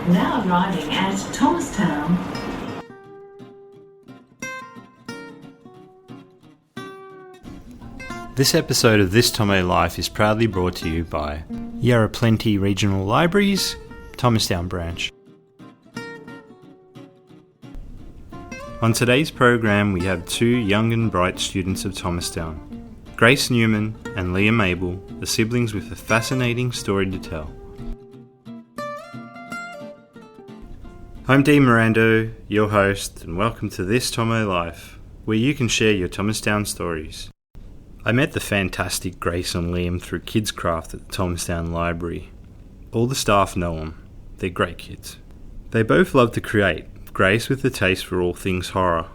Now arriving at Thomastown. This episode of This Thomo Life is proudly brought to you by Yarra Plenty Regional Libraries, Thomastown branch. On today's program we have two young and bright students of Thomastown. Grace Newman and Liam Abel are siblings with a fascinating story to tell. I'm Dean Mirando, your host, and welcome to This Thomo Life, where you can share your Thomastown stories. I met the fantastic Grace and Liam through Kids Craft at the Thomastown Library. All the staff know them. They're great kids. They both love to create, Grace with a taste for all things horror,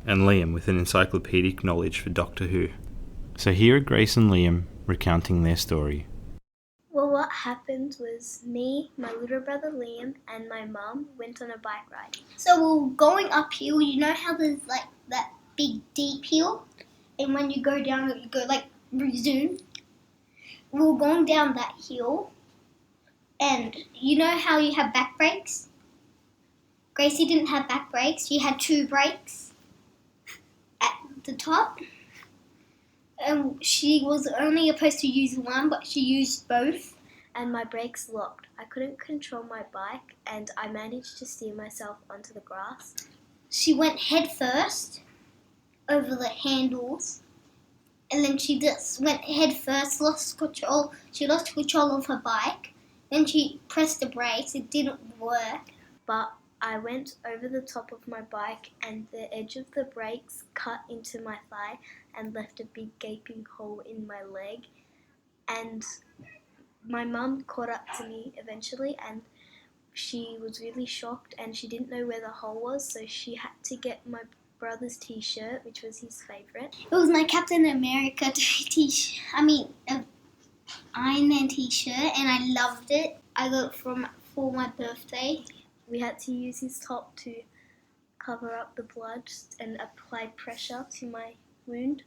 and Liam with an encyclopedic knowledge for Doctor Who. So here are Grace and Liam recounting their story. Well, what happened was me, my little brother Liam, and my mum went on a bike ride. So we were going uphill. You know how there's like that big deep hill? And when you go down it, you go like resume. We were going down that hill. And you know how you have back brakes? Gracie didn't have back brakes. She had two brakes at the top. And she was only supposed to use one, but she used both. And my brakes locked. I couldn't control my bike, and I managed to steer myself onto the grass. She went head first over the handles, and then she just went head first, lost control. She lost control of her bike. Then she pressed the brakes. It didn't work. But I went over the top of my bike, and the edge of the brakes cut into my thigh and left a big gaping hole in my leg. And my mum caught up to me eventually, and she was really shocked, and she didn't know where the hole was, so she had to get my brother's t-shirt, which was his favourite. It was my Captain America t-shirt. Iron Man t-shirt, and I loved it. I got it for my birthday. We had to use his top to cover up the blood and apply pressure to my wound.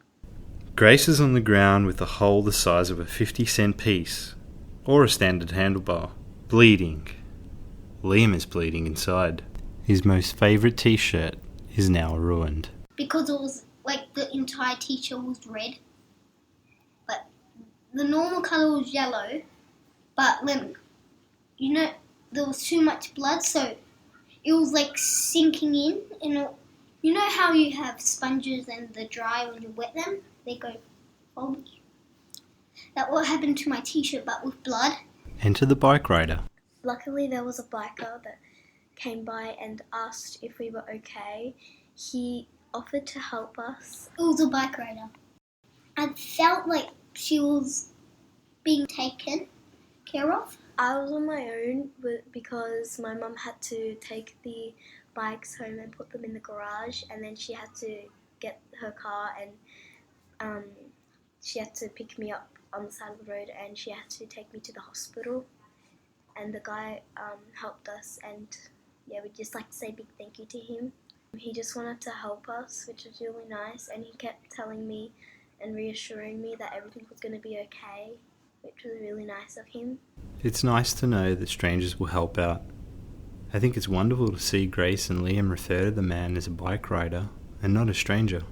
Grace is on the ground with a hole the size of a 50-cent piece, or a standard handlebar, bleeding. Liam is bleeding inside. His most favourite t-shirt is now ruined. Because it was like the entire t-shirt was red, but the normal colour was yellow, but when, you know, there was too much blood, so it was like sinking in, and you know how you have sponges and they dry when you wet them? They go foggy. That's what happened to my t-shirt, but with blood. Enter the bike rider. Luckily there was a biker that came by and asked if we were okay. He offered to help us. It was a bike rider. I felt like she was being taken care of. I was on my own because my mum had to take the bikes home and put them in the garage, and then she had to get her car, and she had to pick me up on the side of the road, and she had to take me to the hospital. And the guy helped us, and yeah, we'd just like to say a big thank you to him. He just wanted to help us, which was really nice, and he kept telling me and reassuring me that everything was going to be okay, which was really nice of him. It's nice to know that strangers will help out. I think it's wonderful to see Grace and Liam refer to the man as a bike rider and not a stranger.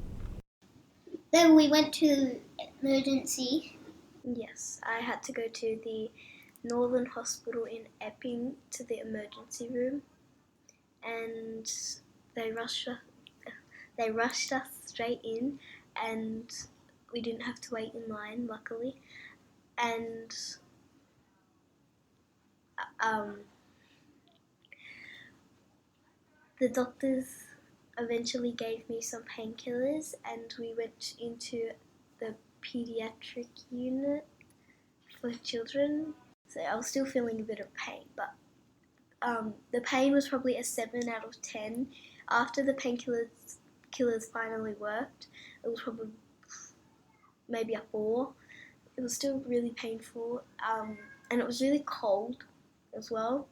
Then we went to emergency. Yes, I had to go to the Northern Hospital in Epping to the emergency room, and they rushed us straight in, and we didn't have to wait in line, luckily. And the doctors eventually gave me some painkillers, and we went into the pediatric unit for children. So I was still feeling a bit of pain, but the pain was probably a 7 out of 10. After the painkillers finally worked, it was probably maybe a 4. It was still really painful, and it was really cold as well.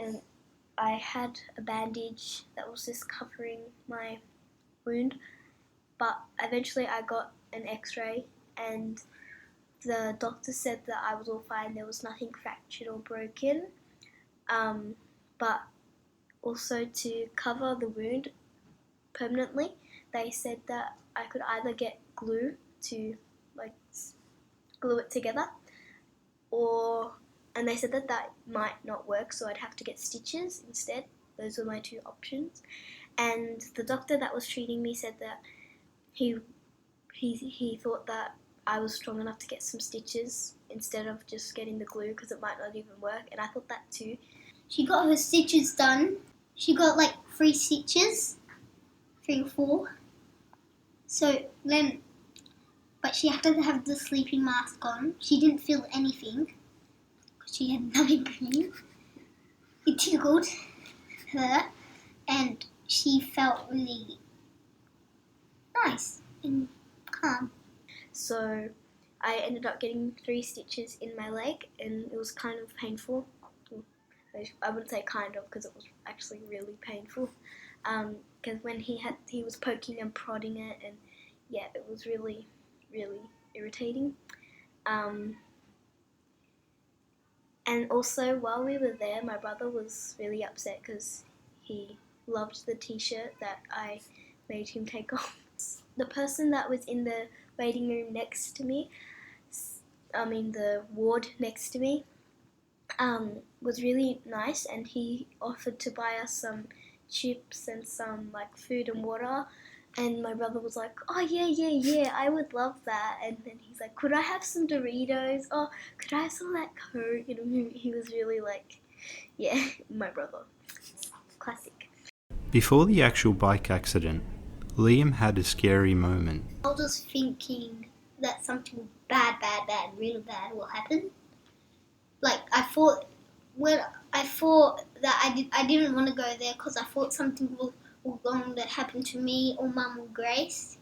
And I had a bandage that was just covering my wound, but eventually I got an x-ray, and the doctor said that I was all fine. There was nothing fractured or broken. but also to cover the wound permanently, they said that I could either get glue to glue it together, and they said that might not work, so I'd have to get stitches instead. Those were my two options. And the doctor that was treating me said that he thought that I was strong enough to get some stitches instead of just getting the glue, because it might not even work, and I thought that too. She got her stitches done. She got 3 stitches, 3 or 4. So then, but she had to have the sleeping mask on. She didn't feel anything because she had numbing cream. It tickled her, and she felt really nice and calm. So I ended up getting 3 stitches in my leg, and it was kind of painful. I wouldn't say kind of, because it was actually really painful. Because when he was poking and prodding it, and yeah, it was really, really irritating. And also, while we were there, my brother was really upset because he loved the t-shirt that I made him take off. The person that was in the waiting room next to me, the ward next to me, was really nice, and he offered to buy us some chips and some food and water, and my brother was like, oh yeah, I would love that. And then he's like, could I have some Doritos? Oh, could I have some of that Coke? And he was really yeah, my brother. Classic. Before the actual bike accident, Liam had a scary moment. I was just thinking that something bad, really bad will happen. I thought that I didn't want to go there because I thought something will go on that happened to me or Mum or Grace,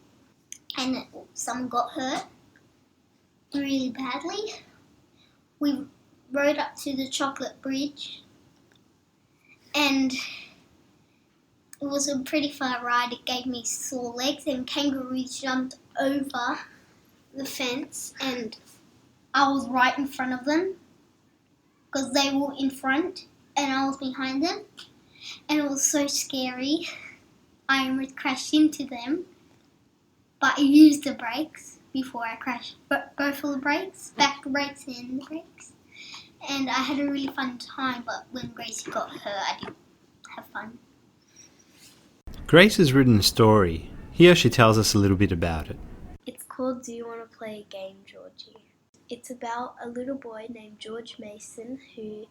and someone got hurt really badly. We rode up to the chocolate bridge, and it was a pretty far ride. It gave me sore legs, and kangaroos jumped over the fence, and I was right in front of them because they were in front and I was behind them, and it was so scary. I almost crashed into them, but I used the brakes before I crashed. Both of the brakes, back brakes and the brakes. And I had a really fun time, but when Gracie got hurt, I didn't have fun. Grace has written a story. Here she tells us a little bit about it. It's called Do You Want to Play a Game, Georgie? It's about a little boy named George Mason who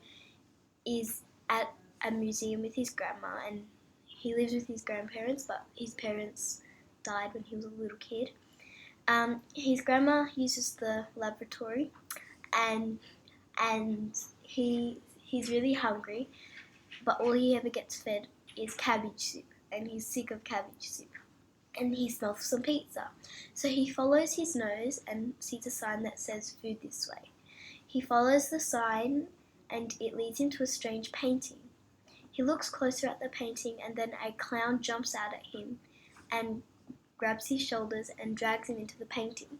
is at a museum with his grandma, and he lives with his grandparents, but his parents died when he was a little kid. His grandma uses the laboratory, and he's really hungry, but all he ever gets fed is cabbage soup, and he's sick of cabbage soup. And he smells some pizza. So he follows his nose and sees a sign that says food this way. He follows the sign and it leads him to a strange painting. He looks closer at the painting, and then a clown jumps out at him and grabs his shoulders and drags him into the painting.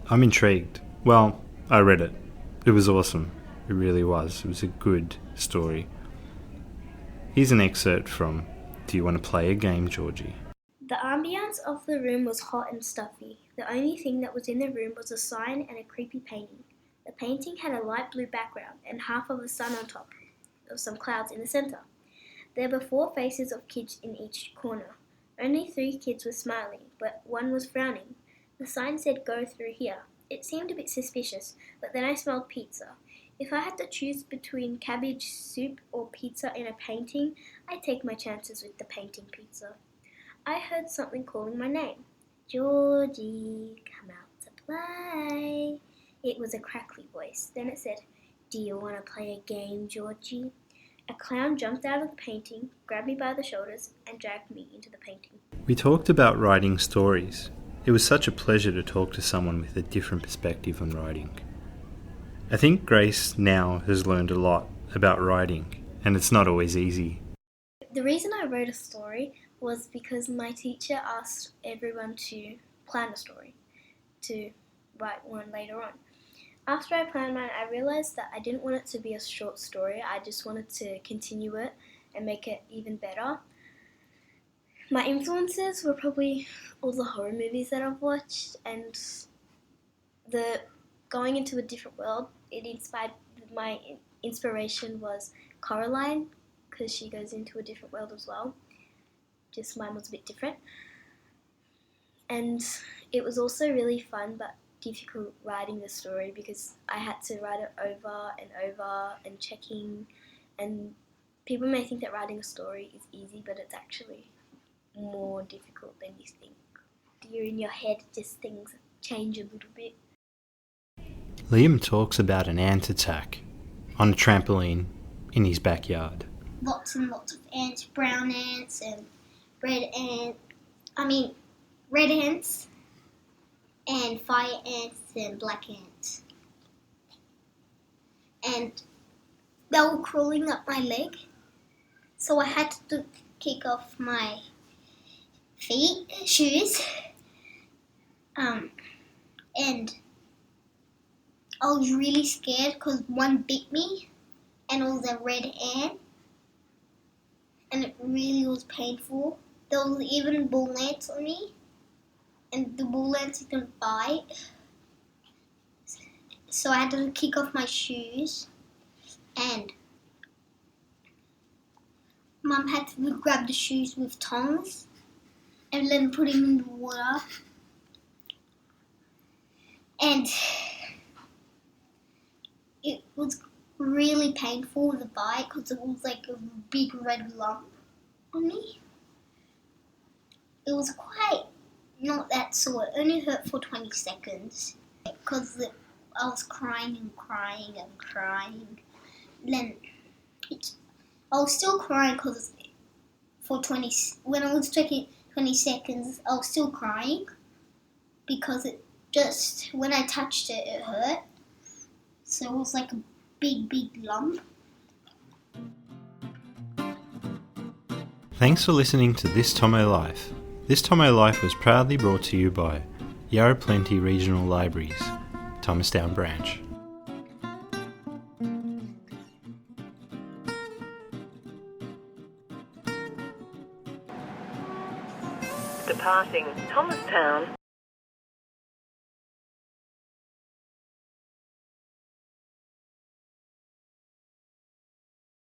I'm intrigued. Well, I read it. It was awesome. It really was. It was a good story. Here's an excerpt from Do You Want to Play a Game, Georgie? The ambience of the room was hot and stuffy. The only thing that was in the room was a sign and a creepy painting. The painting had a light blue background and half of the sun on top of some clouds in the center. There were 4 faces of kids in each corner. Only 3 kids were smiling, but one was frowning. The sign said, "Go through here." It seemed a bit suspicious, but then I smelled pizza. If I had to choose between cabbage soup or pizza in a painting, I'd take my chances with the painting pizza. I heard something calling my name. "Georgie, come out to play." It was a crackly voice. Then it said, "Do you want to play a game, Georgie?" A clown jumped out of the painting, grabbed me by the shoulders, and dragged me into the painting. We talked about writing stories. It was such a pleasure to talk to someone with a different perspective on writing. I think Grace now has learned a lot about writing, and it's not always easy. The reason I wrote a story was because my teacher asked everyone to plan a story, to write one later on. After I planned mine, I realised that I didn't want it to be a short story. I just wanted to continue it and make it even better. My influences were probably all the horror movies that I've watched, and the going into a different world. It inspired my inspiration was Coraline, because she goes into a different world as well. Just mine was a bit different. And it was also really fun but difficult writing the story because I had to write it over and checking, and people may think that writing a story is easy, but it's actually more difficult than you think. You're in your head, just things change a little bit. Liam talks about an ant attack on a trampoline in his backyard. Lots and lots of ants, brown ants and red ants and fire ants and black ants. And they were crawling up my leg, so I had to kick off my shoes, and I was really scared because one bit me and it was a red ant, and it really was painful. There was even bull ants on me, and the bull ants didn't bite, so I had to kick off my shoes, and Mum had to grab the shoes with tongs and then put him in the water. And it was really painful, the bite, because it was like a big red lump on me. It was quite not that sore. It only hurt for 20 seconds because I was crying and crying and crying. Then I was still crying because when I was taking 20 seconds, I was still crying because when I touched it, it hurt. So it was like a big, big lump. Thanks for listening to This Thomo Life. This Thomo Life was proudly brought to you by Yarra Plenty Regional Libraries, Thomastown branch. Departing Thomastown.